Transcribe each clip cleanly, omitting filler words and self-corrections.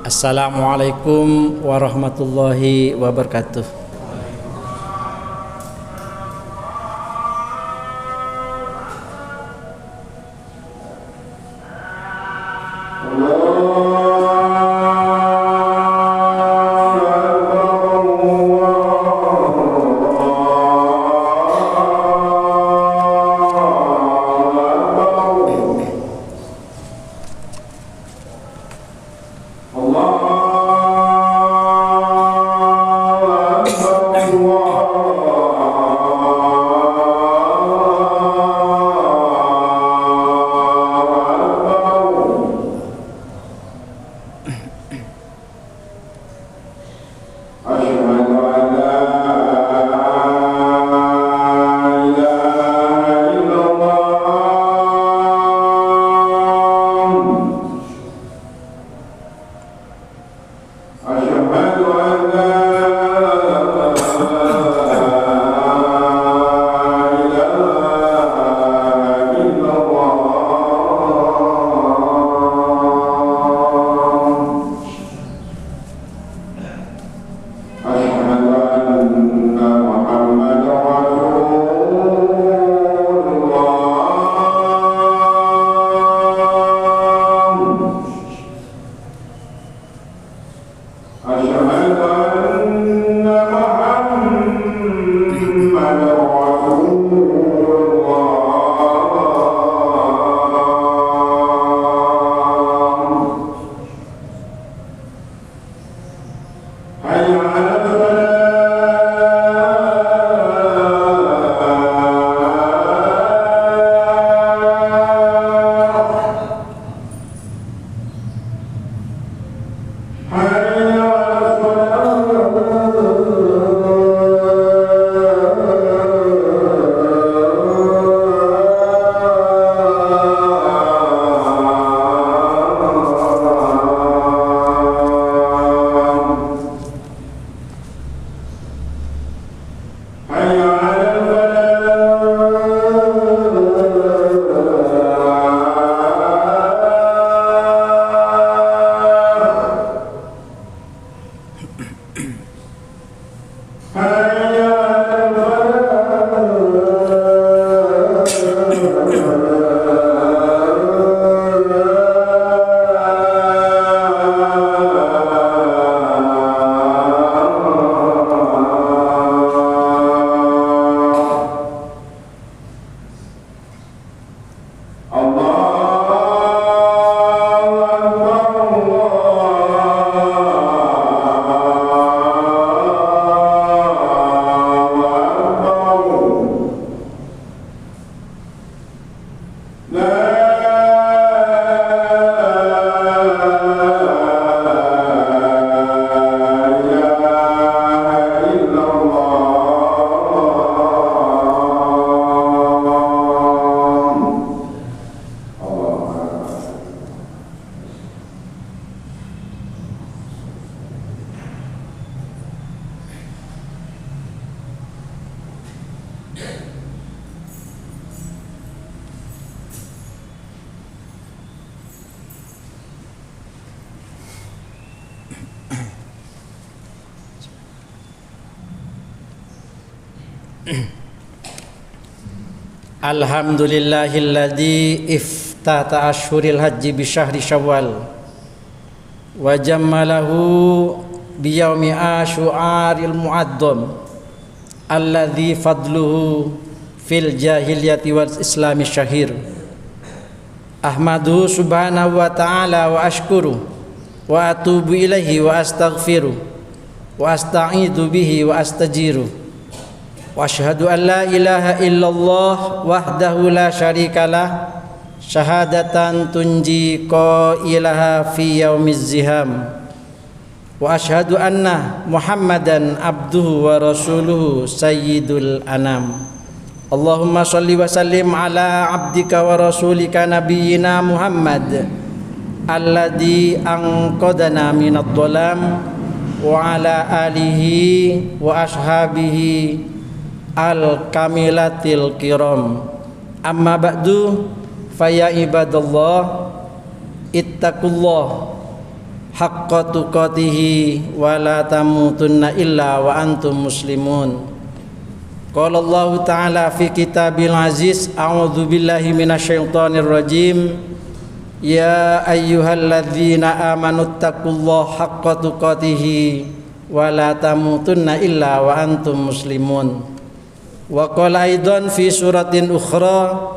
Assalamualaikum warahmatullahi wabarakatuh. Alhamdulillahilladzi iftata ashhuril hajji bi syahri syawal wa jammalahu bi yaumi asyuaril mu'addam alladzi fadluhu fil jahiliyati wal islami syahir. Ahmadu subhanahu wa ta'ala wa ashkuru wa atubu ilaihi wa astaghfiru wa asta'idu bihi wa astajiru wa asyhadu an la ilaha illallah wahdahu la syarikalah syahadatan tunji qailaha fi yaumiz ziham wa asyhadu anna Muhammadan abduhu wa rasuluhu sayyidul anam. Allahumma shalli wa sallim ala abdika wa rasulika nabiyyina Muhammad alladzi anqadana minadh dhalam wa ala alihi wa ashabihi al-kamilatil kiram. Amma ba'du, faya ibadallah ittaqullah haqqa tuqatih wa la tamutunna illa wa antum muslimun. Qala Allah Ta'ala fi kitabil aziz, a'udzu billahi minasyaitonir rajim. Ya ayyuhalladzina amanu taqullaha haqqa tuqatih wa la tamutunna illa wa antum muslimun. Wa qala aidan fi suratin ukhra,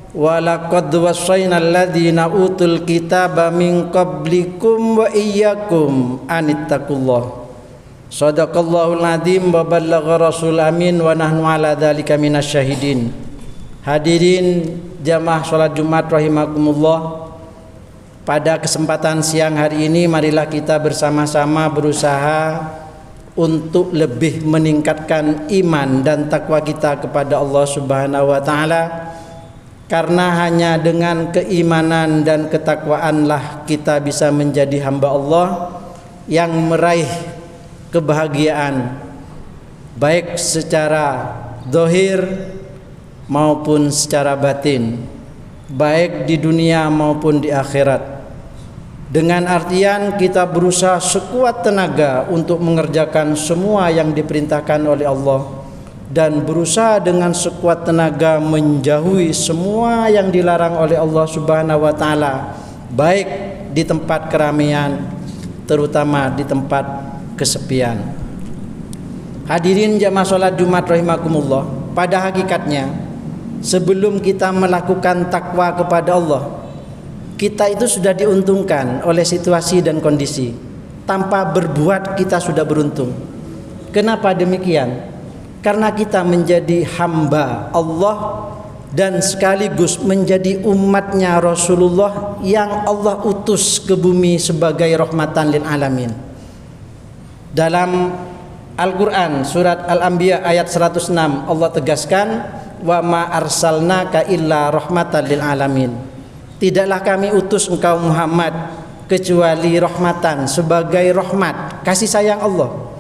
wa laqad wassayna alladzina utul kitaba min qablikum wa iyyakum anittaqullah. Shadaqallahul adzim wa ballagha rasul amin wa nahnu ala dzalika minasyahidin. Hadirin jamaah salat Jumat rahimakumullah. Pada kesempatan siang hari ini marilah kita bersama-sama berusaha untuk lebih meningkatkan iman dan takwa kita kepada Allah Subhanahu wa taala. Karena hanya dengan keimanan dan ketakwaanlah kita bisa menjadi hamba Allah yang meraih kebahagiaan baik secara zahir maupun secara batin, baik di dunia maupun di akhirat. Dengan artian kita berusaha sekuat tenaga untuk mengerjakan semua yang diperintahkan oleh Allah dan berusaha dengan sekuat tenaga menjauhi semua yang dilarang oleh Allah Subhanahu wa taala, baik di tempat keramaian terutama di tempat kesepian. Hadirin jamaah salat Jumat rahimakumullah, pada hakikatnya sebelum kita melakukan takwa kepada Allah, kita itu sudah diuntungkan oleh situasi dan kondisi. Tanpa berbuat kita sudah beruntung. Kenapa demikian? Karena kita menjadi hamba Allah dan sekaligus menjadi umatnya Rasulullah yang Allah utus ke bumi sebagai rahmatan lil alamin. Dalam Al-Quran surat Al-Anbiya ayat 106 Allah tegaskan, wa ma arsalnaka illa rahmatan lil alamin. Tidaklah kami utus engkau Muhammad kecuali rahmatan, sebagai rahmat, kasih sayang Allah.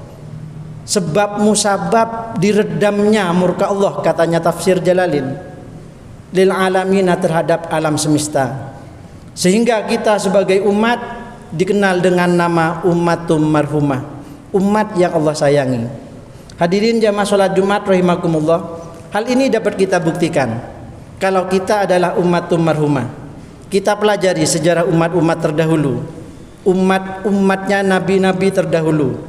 Sebab musabab diredamnya murka Allah, katanya tafsir Jalalain, lil alamina, terhadap alam semesta. Sehingga kita sebagai umat dikenal dengan nama ummatum marhumah, umat yang Allah sayangi. Hadirin jamaah salat Jumat rahimakumullah, hal ini dapat kita buktikan kalau kita adalah ummatum marhumah. Kita pelajari sejarah umat-umat terdahulu, umatnya nabi-nabi terdahulu.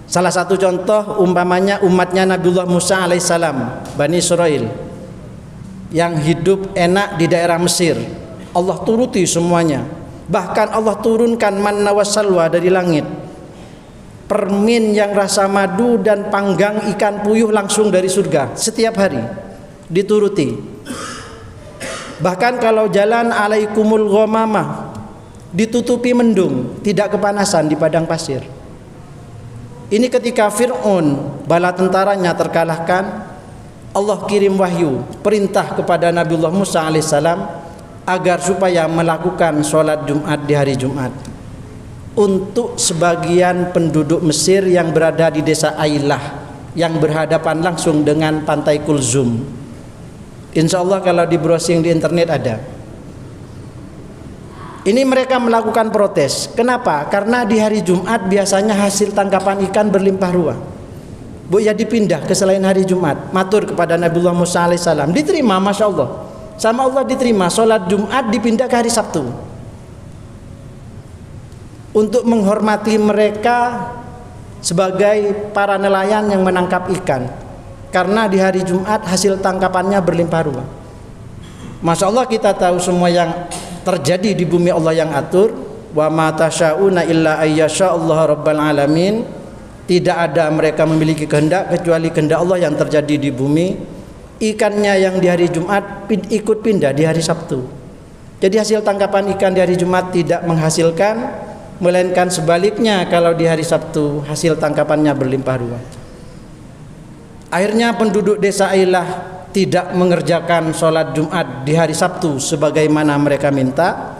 Salah satu contoh umpamanya umatnya Nabiullah Musa alaihissalam, Bani Israel, yang hidup enak di daerah Mesir. Allah turuti semuanya. Bahkan Allah turunkan manna wassalwa dari langit, permin yang rasa madu dan panggang ikan puyuh langsung dari surga setiap hari, dituruti. Bahkan kalau jalan alaikumul ghamamah, ditutupi mendung, tidak kepanasan di padang pasir. Ini ketika Fir'aun bala tentaranya terkalahkan, Allah kirim wahyu perintah kepada Nabiullah Musa alaihissalam agar supaya melakukan sholat Jumat di hari Jumat untuk sebagian penduduk Mesir yang berada di desa Ailah yang berhadapan langsung dengan pantai Kulzum. Insya Allah kalau di browsing di internet ada. Ini mereka melakukan protes. Kenapa? Karena di hari Jumat biasanya hasil tangkapan ikan berlimpah ruah. Bu ya dipindah ke selain hari Jumat. Matur kepada Nabiullah Musa alaihissalam, diterima, masya Allah. Sama Allah diterima. Sholat Jumat dipindah ke hari Sabtu untuk menghormati mereka sebagai para nelayan yang menangkap ikan. Karena di hari Jumat hasil tangkapannya berlimpah ruah. Masya Allah, kita tahu semua yang terjadi di bumi Allah yang atur. Wa ma tasyauna illa ayyasha Allah rabbal alamin. Tidak ada mereka memiliki kehendak kecuali kehendak Allah yang terjadi di bumi. Ikannya yang di hari Jumat ikut pindah di hari Sabtu. Jadi hasil tangkapan ikan di hari Jumat tidak menghasilkan, melainkan sebaliknya, kalau di hari Sabtu hasil tangkapannya berlimpah ruah. Akhirnya penduduk desa Ailah tidak mengerjakan sholat Jumat di hari Sabtu sebagaimana mereka minta,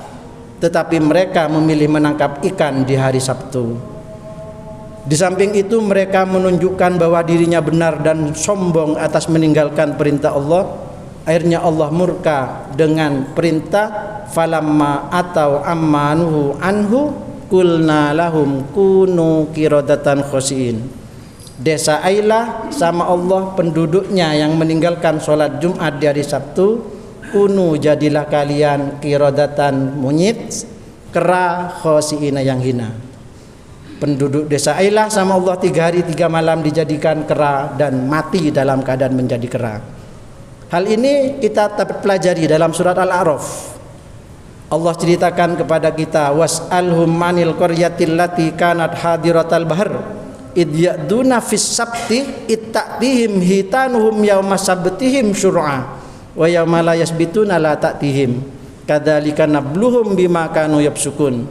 tetapi mereka memilih menangkap ikan di hari Sabtu. Di samping itu mereka menunjukkan bahwa dirinya benar dan sombong atas meninggalkan perintah Allah. Akhirnya Allah murka dengan perintah falamma atau ammanuhu anhu qulna lahum kunu qiradatan khasiin. Desa Ailah sama Allah penduduknya yang meninggalkan sholat Jumat di hari Sabtu, kunu jadilah kalian qiradatan monyet, kera khasiina yang hina. Penduduk desa Ailah sama Allah 3 hari 3 malam dijadikan kera dan mati dalam keadaan menjadi kera. Hal ini kita pelajari dalam surat Al-A'raf. Allah ceritakan kepada kita, was'alhum manil qaryatil lati kanat hadiratal bahr id ya'duna fis sabti itta'tihim hitanuhum yawma sabtihim syur'a wa yawma la yasbituna la ta'tihim kadzalika nabluhum bima kanu yafsukun.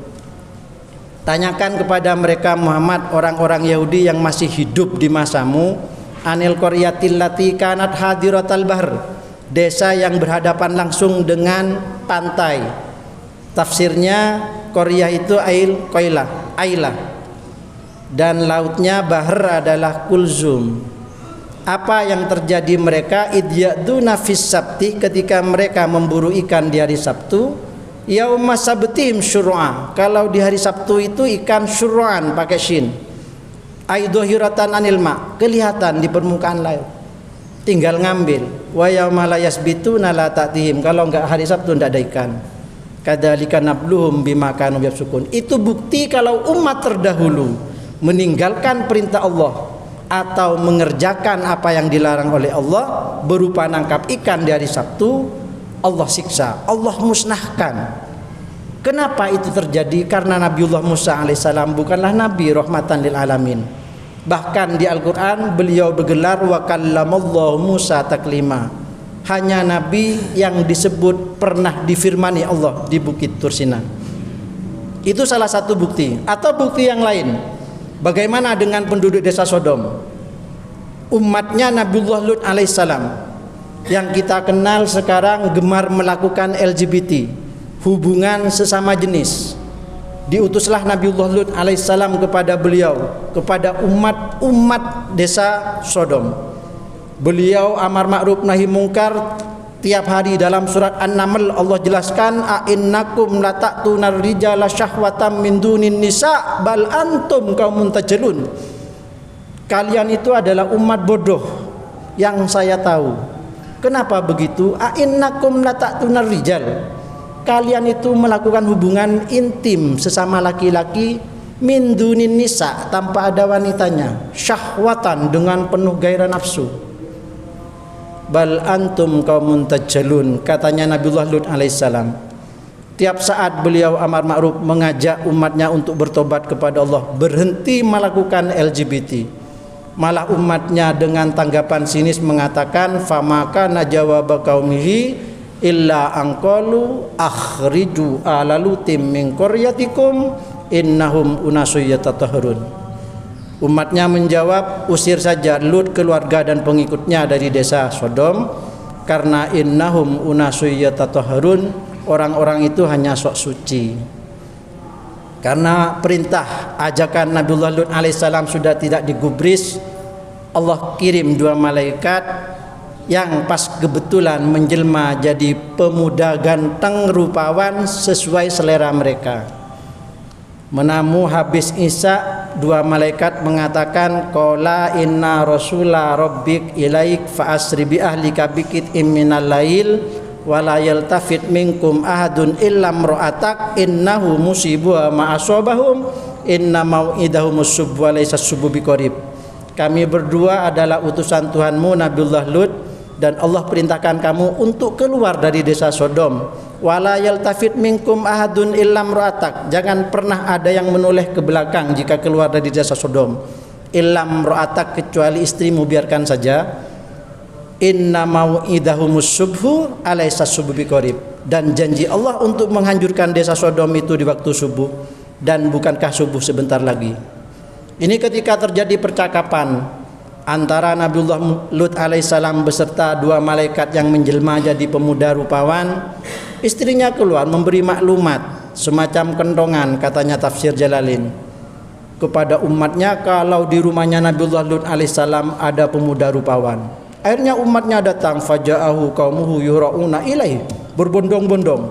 Tanyakan kepada mereka Muhammad, orang-orang Yahudi yang masih hidup di masamu, anil qaryatil lati kanat hadiratal bahr, desa yang berhadapan langsung dengan pantai. Tafsirnya Korea itu Ailah dan lautnya Bahr adalah Kulzum. Apa yang terjadi mereka idyaduna fis sabti, ketika mereka memburu ikan di hari Sabtu, yauma sabtihim syur'a, kalau di hari Sabtu itu ikan syur'an pakai shin, aidohiratan anil ma, kelihatan di permukaan laut, tinggal ngambil. Wa yauma la yasbituna la ta'tihim, kalau enggak hari Sabtu enggak ada ikan. Kadzalika nabluhum bima kanu yafsukun. Itu bukti kalau umat terdahulu meninggalkan perintah Allah atau mengerjakan apa yang dilarang oleh Allah berupa nangkap ikan di hari Sabtu, Allah siksa, Allah musnahkan. Kenapa itu terjadi? Karena Nabiullah Musa alaihissalam bukanlah nabi rahmatan lil alamin. Bahkan di Al-Quran beliau bergelar wa kallamallahu Musa taklima. Hanya nabi yang disebut pernah difirmani Allah di Bukit Tursina. Itu salah satu bukti. Atau bukti yang lain, bagaimana dengan penduduk desa Sodom, umatnya Nabiullah Lut alaihissalam, yang kita kenal sekarang gemar melakukan LGBT, hubungan sesama jenis. Diutuslah Nabiullah Lut alaihissalam kepada beliau, kepada umat desa Sodom. Beliau amar ma'ruf nahi mungkar tiap hari. Dalam surat An-Naml Allah jelaskan, a'innakum lata'tunar rijala syahwatam min dunin nisa bal antum qaumun tajhalun. Kalian itu adalah umat bodoh yang saya tahu. Kenapa begitu? A'innakum lata'tunar rijal, kalian itu melakukan hubungan intim sesama laki-laki min dunin nisa, tanpa ada wanitanya, syahwatan, dengan penuh gairah nafsu. Bal antum qaumun tajhalun, katanya Nabiullah Lut alaihissalam. Tiap saat beliau amar ma'ruf, mengajak umatnya untuk bertobat kepada Allah, berhenti melakukan LGBT. Malah umatnya dengan tanggapan sinis mengatakan, famaka najawaba qaumihi illa angqalu akhriju ala lutim min qaryatikum innahum unasun yatatahharun. Umatnya menjawab, usir saja Lut, keluarga dan pengikutnya dari desa Sodom, karena innahum unasun yatatahharun, orang-orang itu hanya sok suci. Karena perintah ajakan Nabiullah Lut alaihissalam sudah tidak digubris, Allah kirim 2 malaikat yang pas kebetulan menjelma jadi pemuda ganteng rupawan sesuai selera mereka. Menamu habis isya, 2 malaikat mengatakan, qala inna rasula rabbik ilaik fa asri bi ahlika bikit minal lail wa la yaltafit minkum ahadun illa imra'atak innahu musibuha ma asabahum inna mau'idahumus subh wa laysa subhu biqarib. Kami berdua adalah utusan Tuhanmu Nabiullah Lut, dan Allah perintahkan kamu untuk keluar dari desa Sodom. Wala yaltafit minkum ahadun illam ra'atak, jangan pernah ada yang menoleh ke belakang jika keluar dari desa Sodom. Illam ra'atak, kecuali istrimu, biarkan saja. Inna mau'idahumus subhu alaysa subhu biqarib, dan janji Allah untuk menghancurkan desa Sodom itu di waktu subuh, dan bukankah subuh sebentar lagi. Ini ketika terjadi percakapan antara Nabiullah Lut alaihissalam beserta 2 malaikat yang menjelma jadi pemuda rupawan. Istrinya keluar memberi maklumat semacam kentongan, katanya tafsir Jalalain, kepada umatnya kalau di rumahnya Nabiullah Lut alaihissalam ada pemuda rupawan. Akhirnya umatnya datang, faja'ahu qaumuhu yura'una ilaihi, berbondong-bondong.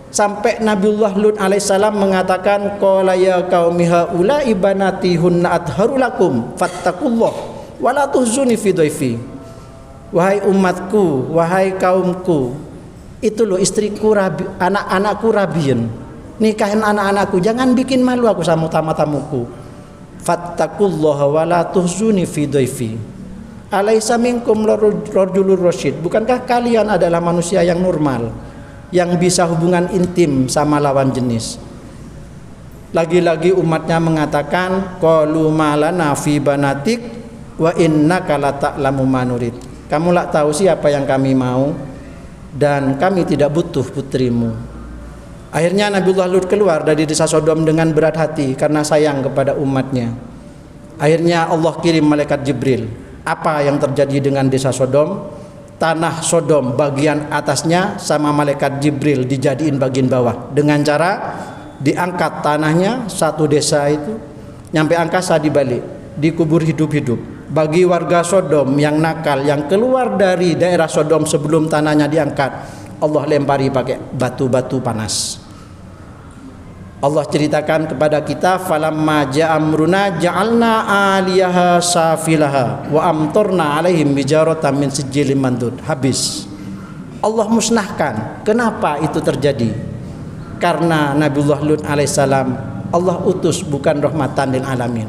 Sampai Nabiullah Lut alaihissalam mengatakan, qala ya qaumi haula ibanati hunna atharu lakum fattaqullah wa la tuhzuni fi dhaifi. Wahai umatku, wahai kaumku, itu loh istriku anak-anakku rabian, nikahin anak-anakku, jangan bikin malu aku sama tamu-tamuku. Fattaqullaha wa la tuhzuni fi dhaifi. Alaisa minkum rajulur rasyid. Bukankah kalian adalah manusia yang normal, yang bisa hubungan intim sama lawan jenis? Lagi-lagi umatnya mengatakan, qalu malana fi banatik wa innaka la ta'lamu ma nurid. Kamu lah tahu siapa yang kami mau, dan kami tidak butuh putrimu. Akhirnya Nabiullah Lut keluar dari desa Sodom dengan berat hati karena sayang kepada umatnya. Akhirnya Allah kirim malaikat Jibril. Apa yang terjadi dengan desa Sodom? Tanah Sodom bagian atasnya sama malaikat Jibril dijadiin bagian bawah, dengan cara diangkat tanahnya satu desa itu nyampe angkasa, dibalik, dikubur hidup-hidup. Bagi warga Sodom yang nakal, yang keluar dari daerah Sodom sebelum tanahnya diangkat, Allah lempari pakai batu-batu panas. Allah ceritakan kepada kita, falamma ja'amruna ja'alna 'aliyaha safilaha wa amtarna 'alaihim bijaratan min sijilin mandud. Habis. Allah musnahkan. Kenapa itu terjadi? Karena Nabiullah Lut alaihissalam Allah utus bukan rahmatan lil alamin.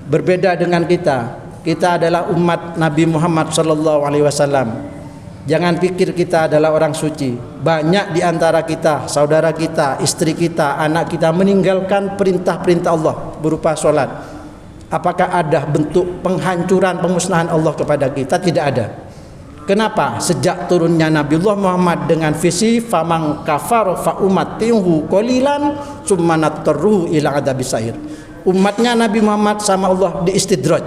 Berbeda dengan kita adalah umat Nabi Muhammad sallallahu alaihi wasallam. Jangan pikir kita adalah orang suci. Banyak di antara kita, saudara kita, istri kita, anak kita meninggalkan perintah-perintah Allah berupa sholat. Apakah ada bentuk penghancuran, pemusnahan Allah kepada kita? Tidak ada. Kenapa? Sejak turunnya Nabiullah Muhammad dengan visi famang kafar fa ummatihu qalilan summa natarruhu ila adzabis sa'ir. Umatnya Nabi Muhammad sama Allah diistidraj,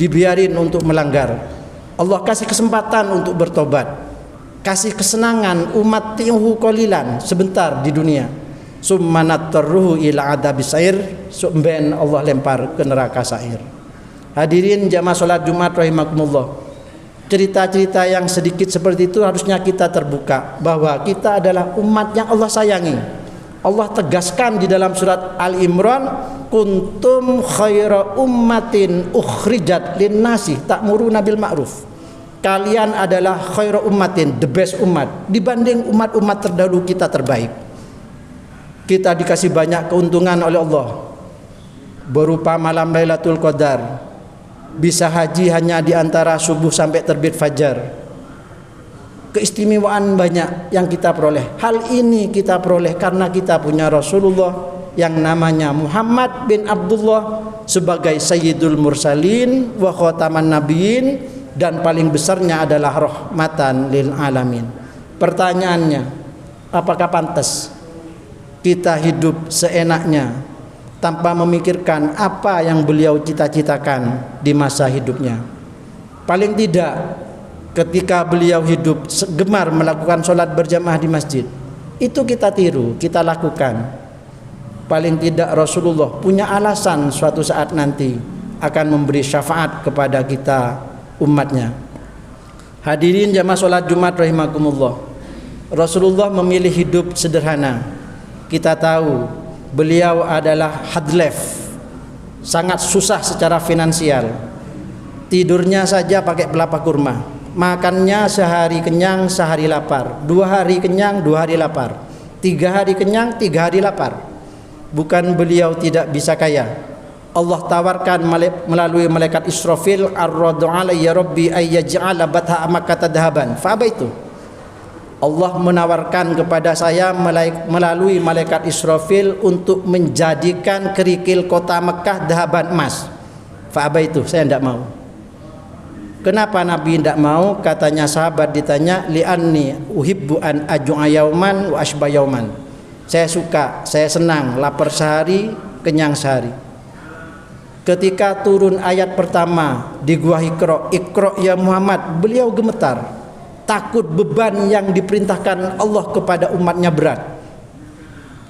dibiarin untuk melanggar. Allah kasih kesempatan untuk bertobat, kasih kesenangan umat tihu qalilan sebentar di dunia. Summa natarruhu ila adzabis sa'ir, sumben Allah lempar ke neraka sa'ir. Hadirin jamaah salat Jumat rahimakumullah. Cerita-cerita yang sedikit seperti itu harusnya kita terbuka bahwa kita adalah umat yang Allah sayangi. Allah tegaskan di dalam surat Al-Imran, kuntum khaira ummatin ukhrijat linnasi ta'muruna bil ma'ruf. Kalian adalah khaira ummatin, the best umat, dibanding umat-umat terdahulu kita terbaik. Kita dikasih banyak keuntungan oleh Allah berupa malam Lailatul Qadar, bisa haji hanya di antara subuh sampai terbit fajar. Keistimewaan banyak yang kita peroleh. Hal ini kita peroleh karena kita punya Rasulullah yang namanya Muhammad bin Abdullah sebagai Sayyidul Mursalin wa Khataman Nabiyyin, dan paling besarnya adalah rahmatan lil alamin. Pertanyaannya, apakah pantas kita hidup seenaknya tanpa memikirkan apa yang beliau cita-citakan di masa hidupnya? Paling tidak ketika beliau hidup gemar melakukan sholat berjamaah di masjid, itu kita tiru, kita lakukan. Paling tidak Rasulullah punya alasan suatu saat nanti akan memberi syafaat kepada kita umatnya. Hadirin jamaah sholat Jumat rahimakumullah, Rasulullah memilih hidup sederhana. Kita tahu beliau adalah hadlef, sangat susah secara finansial. Tidurnya saja pakai pelapa kurma, makannya sehari kenyang sehari lapar, 2 hari kenyang 2 hari lapar, 3 hari kenyang 3 hari lapar. Bukan beliau tidak bisa kaya. Allah tawarkan melalui malaikat Israfil, ar-radu alayya rabbi ayyaj'ala batha makkah dhahaban fa abaitu. Allah menawarkan kepada saya melalui malaikat Israfil untuk menjadikan kerikil kota Mekah dhahaban emas. Fa abaitu, saya tidak mau. Kenapa Nabi tidak mau? Katanya sahabat ditanya, li'anni uhibbu an aju'a yauman wa asba yauman. Saya suka, saya senang lapar sehari, kenyang sehari. Ketika turun ayat pertama di gua Iqra, Iqra ya Muhammad, beliau gemetar, takut beban yang diperintahkan Allah kepada umatnya berat.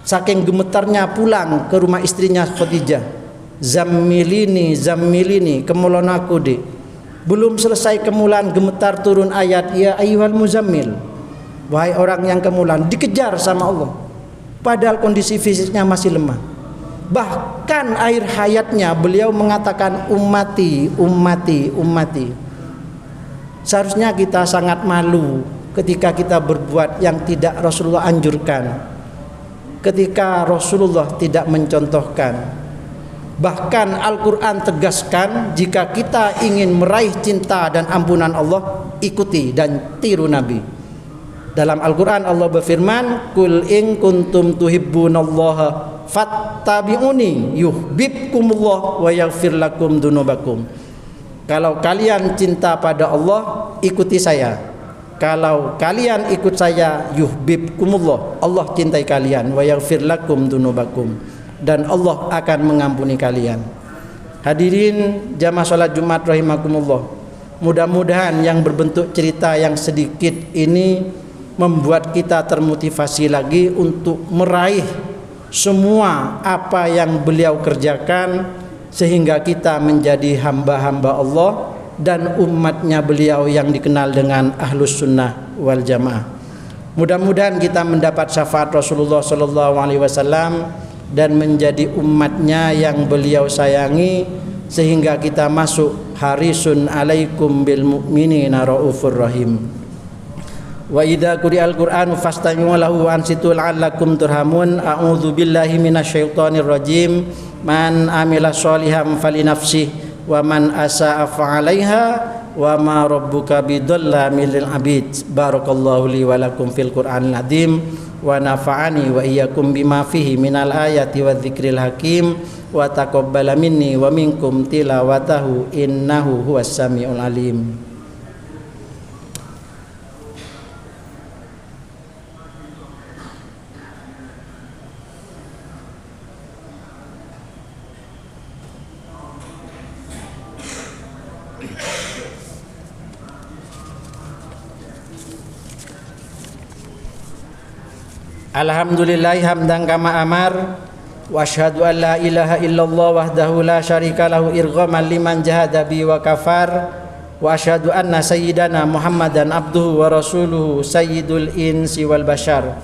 Saking gemetarnya pulang ke rumah istrinya Khadijah, zammilini zammilini, kemulon aku dek. Belum selesai kemulan gemetar turun ayat ya ayyuhal muzammil, Wahai orang yang kemulan, dikejar sama Allah padahal kondisi fisiknya masih lemah. Bahkan air hayatnya beliau mengatakan ummati, ummati, ummati. Seharusnya kita sangat malu ketika kita berbuat yang tidak Rasulullah anjurkan, ketika Rasulullah tidak mencontohkan. Bahkan Al-Quran tegaskan, jika kita ingin meraih cinta dan ampunan Allah, ikuti dan tiru Nabi. Dalam Al-Quran Allah berfirman, Qul in kuntum tuhibbunallaha fattabi'uni yuhibbukumullah wa yaghfir lakum dunubakum. Kalau kalian cinta pada Allah, ikuti saya. Kalau kalian ikut saya, yuhibbukumullah, Allah cintai kalian, wa yaghfir lakum dunubakum, dan Allah akan mengampuni kalian. Hadirin jamaah salat Jumat rahimakumullah, mudah-mudahan yang berbentuk cerita yang sedikit ini membuat kita termotivasi lagi untuk meraih semua apa yang beliau kerjakan, sehingga kita menjadi hamba-hamba Allah dan umatnya beliau yang dikenal dengan Ahlus Sunnah wal Jamaah. Mudah-mudahan kita mendapat syafaat Rasulullah SAW dan menjadi umatnya yang beliau sayangi, sehingga kita masuk harisun alaikum bil mu'minina raufur rahim. Wa idza quri'al qur'anu fastami'u lahu wa ansitu la'allakum turhamun. A'udzu billahi minasyaitonir rajim. Man amila sholihan falinafsih wa man asa'a fa'alaiha wa ma rabbuka bidzallamin lil abid. Barakallahu li wa lakum fil qur'anil azim wa nafa'ani wa iyyakum bima fihi minal ayati wadh-dzikril hakim wa taqabbala minni wa minkum tilawatahu innahu huwas samiul alim. Alhamdulillah hamdan kama amar wa asyhadu an la ilaha illallah wahdahu la syarika lahu irghaman liman jahada bi wa kafar wa asyhadu anna sayyidana Muhammadan abduhu wa rasuluhu sayyidul insi wal bashar.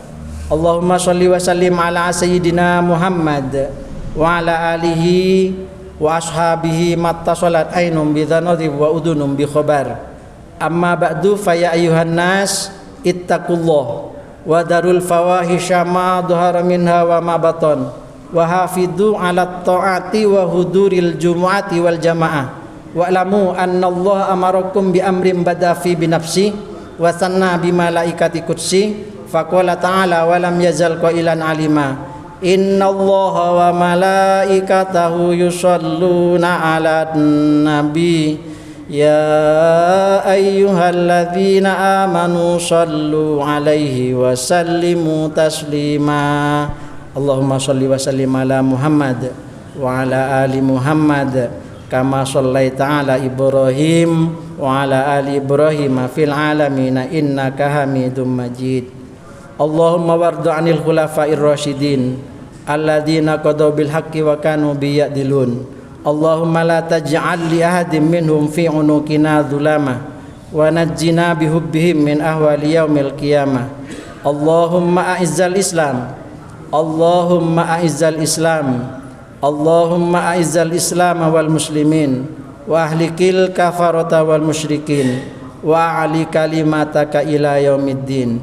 Allahumma shalli wa sallim ala sayyidina Muhammad wa ala alihi wa ashabihi mattasalat ainum bi dhanadhi wa udunum bi khabar. Amma ba'du fa ya ayyuhan nas ittaqullah wa darul fawahisha ma dhahara minha wa ma batan wa hafidhu ala ta'ati wa huduril jumu'ati wal jamaah wa alamu anna Allah amarakum bi amrin bada fi binafsi wa sanna bi malaikati qudsi faqala ta'ala wa lam yazal qailan alima inna Allah wa malaikatahu yusalluna ala nabi ya ayyuhalladzina amanu sallu alaihi wa sallimu taslima. Allahumma salli wa sallim ala Muhammad wa ala ali Muhammad kama shallaita ala Ibrahim wa ala ali Ibrahim fil alamin innaka Hamidum Majid. Allahumma wardu 'anil khulafa'ir rasyidin alladzina qadaw bil haqqi wa kanu biyadilun. Allahumma la taj'al li ahadin minhum fi unuqina dhulama wa najjina bihubbihim min ahwali yaumil qiyamah. Allahumma a'izzal Islam, Allahumma a'izzal Islam, Allahumma a'izzal Islam wal muslimin wa ahlikil kafarata wal musyrikin wa ali kalimataka ila yaumiddin.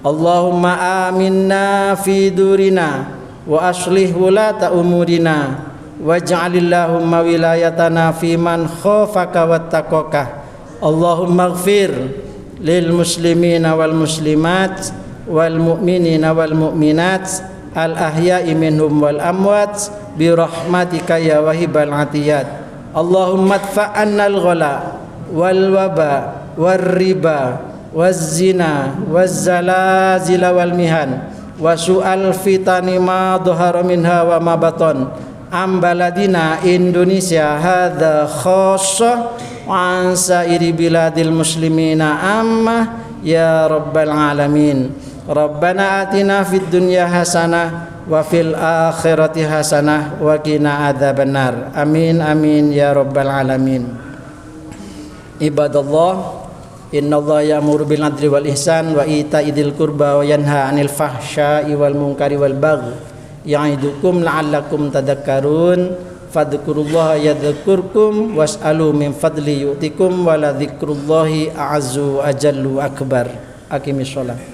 Allahumma aminna fi durina wa aslih wulata umurina waj'alillahumma wilayatana fi man khafaka wattaqaka. Allahumma ighfir lil muslimina wal muslimat wal mu'minina wal mu'minat al ahya'i minhum wal amwat bi rahmatika ya wahibal atiyat. Allahumma adfa'anna al ghala wal waba war riba waz zina waz zalazila wal mihan wa su'al fitani ma dhahara minha wa ma batan am baladina Indonesia hadza khassah wa an sairi biladil muslimina amma ya rabbal alamin. Rabbana atina fid dunya hasanah wa fil akhirati hasanah wa qina adzabannar. Amin amin ya rabbal alamin. Ibadallah, Innallaha ya'muru bil 'adli wal ihsan wa ita'i dzil qurba wa yanha 'anil fahsya'i wal munkari wal baghi ya'idukum la'allakum tadhakkarun fadhkurullaha yadhkurkum was'alu min fadli yu'tikum wa la dzikrullahi a'azzu wa ajallu akbar. Aqimis shalah.